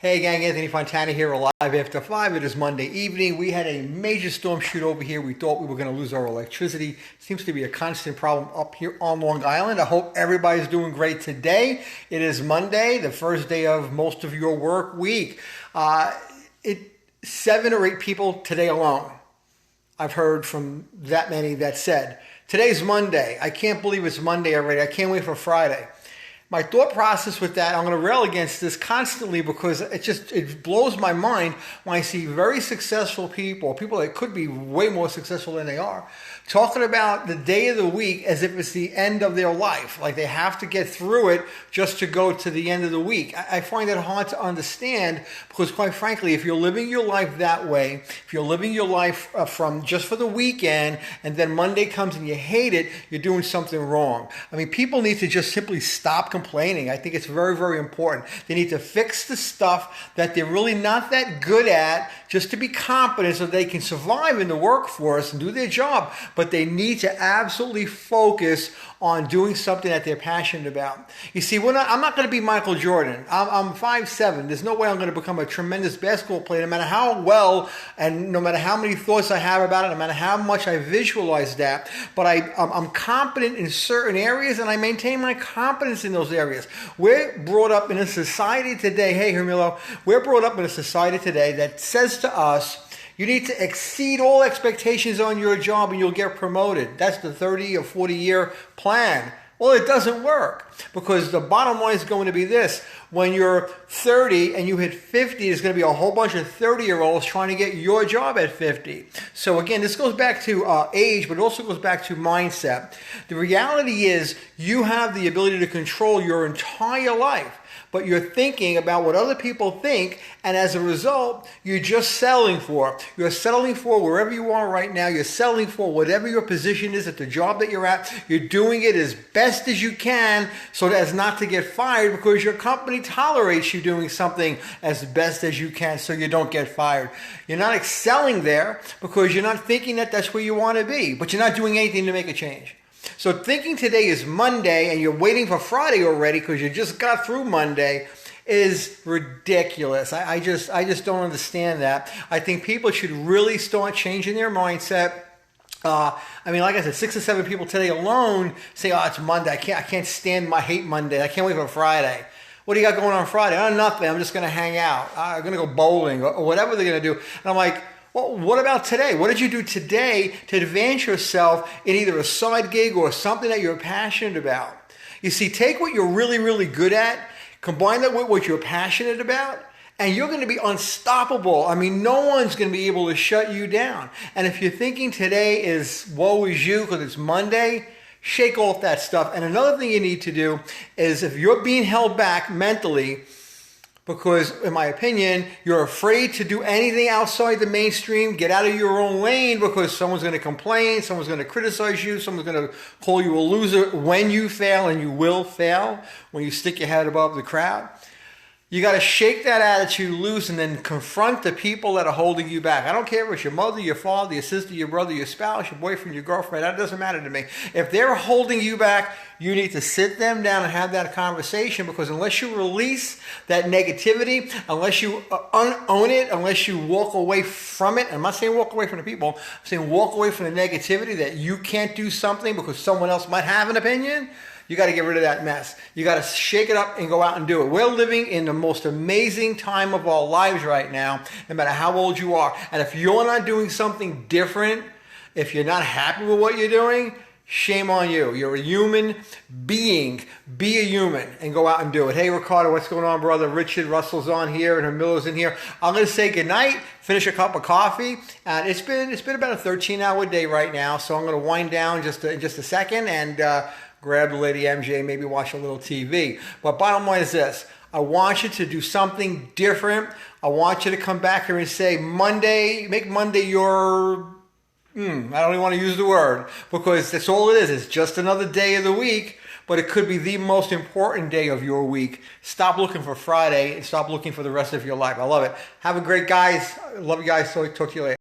Hey gang, Anthony Fontana here, live after 5. It is Monday evening. We had a major storm shoot over here. We thought we were going to lose our electricity. Seems to be a constant problem up here on Long Island. I hope everybody's doing great today. It is Monday, the first day of most of your work week. 7 or 8 people today alone. I've heard from that many that said, today's Monday. I can't believe it's Monday already. I can't wait for Friday. My thought process with that, I'm going to rail against this constantly because it blows my mind when I see very successful people that could be way more successful than they are, talking about the day of the week as if it's the end of their life. Like they have to get through it just to go to the end of the week. I find that hard to understand because quite frankly, if you're living your life that way, if you're living your life from just for the weekend and then Monday comes and you hate it, you're doing something wrong. I mean, people need to just simply stop complaining. I think it's very, very important. They need to fix the stuff that they're really not that good at just to be competent so they can survive in the workforce and do their job. But they need to absolutely focus on doing something that they're passionate about. You see, I'm not going to be Michael Jordan. I'm 5'7". There's no way I'm going to become a tremendous basketball player, no matter how well and no matter how many thoughts I have about it, no matter how much I visualize that. But I'm competent in certain areas and I maintain my competence in those areas. We're brought up in a society today, hey Hermilo, we're brought up in a society today that says to us, you need to exceed all expectations on your job and you'll get promoted. That's the 30 or 40 year plan. Well, it doesn't work because the bottom line is going to be this. When you're 30 and you hit 50, there's going to be a whole bunch of 30-year-olds trying to get your job at 50. So again, this goes back to age, but it also goes back to mindset. The reality is you have the ability to control your entire life, but you're thinking about what other people think, and as a result, you're just settling for. You're settling for wherever you are right now. You're settling for whatever your position is at the job that you're at. You're doing it as best as you can so as not to get fired because your company tolerates you doing something as best as you can so you don't get fired. You're not excelling there because you're not thinking that that's where you want to be, but you're not doing anything to make a change. So thinking today is Monday and you're waiting for Friday already because you just got through Monday is ridiculous. I just don't understand that. I think people should really start changing their mindset. I mean, like I said, 6 or 7 people today alone say, "Oh, it's Monday. I hate Monday. I can't wait for Friday." What do you got going on Friday? Oh, nothing. I'm just going to hang out. I'm going to go bowling or whatever they're going to do. And I'm like, well, what about today? What did you do today to advance yourself in either a side gig or something that you're passionate about? You see, take what you're really, really good at, combine that with what you're passionate about, and you're going to be unstoppable. I mean, no one's going to be able to shut you down. And if you're thinking today is woe is you because it's Monday, shake off that stuff. And another thing you need to do is if you're being held back mentally, because, in my opinion, you're afraid to do anything outside the mainstream. Get out of your own lane because someone's going to complain, someone's going to criticize you, someone's going to call you a loser when you fail, and you will fail when you stick your head above the crowd. You got to shake that attitude loose and then confront the people that are holding you back. I don't care if it's your mother, your father, your sister, your brother, your spouse, your boyfriend, your girlfriend. That doesn't matter to me. If they're holding you back, you need to sit them down and have that conversation because unless you release that negativity, unless you own it, unless you walk away from it, I'm not saying walk away from the people, I'm saying walk away from the negativity that you can't do something because someone else might have an opinion, you got to get rid of that mess. You got to shake it up and go out and do it. We're living in the most amazing time of our lives right now, no matter how old you are. And if you're not doing something different, if you're not happy with what you're doing, shame on you. You're a human being. Be a human and go out and do it. Hey, Ricardo, what's going on, brother? Richard Russell's on here and Hermilo's in here. I'm going to say goodnight, finish a cup of coffee. And it's been about a 13-hour day right now, so I'm going to wind down in just a second and grab the lady MJ, maybe watch a little TV. But bottom line is this. I want you to do something different. I want you to come back here and say Monday, make Monday your, I don't even want to use the word because that's all it is. It's just another day of the week, but it could be the most important day of your week. Stop looking for Friday and stop looking for the rest of your life. I love it. Have a great guys. I love you guys. So talk to you later.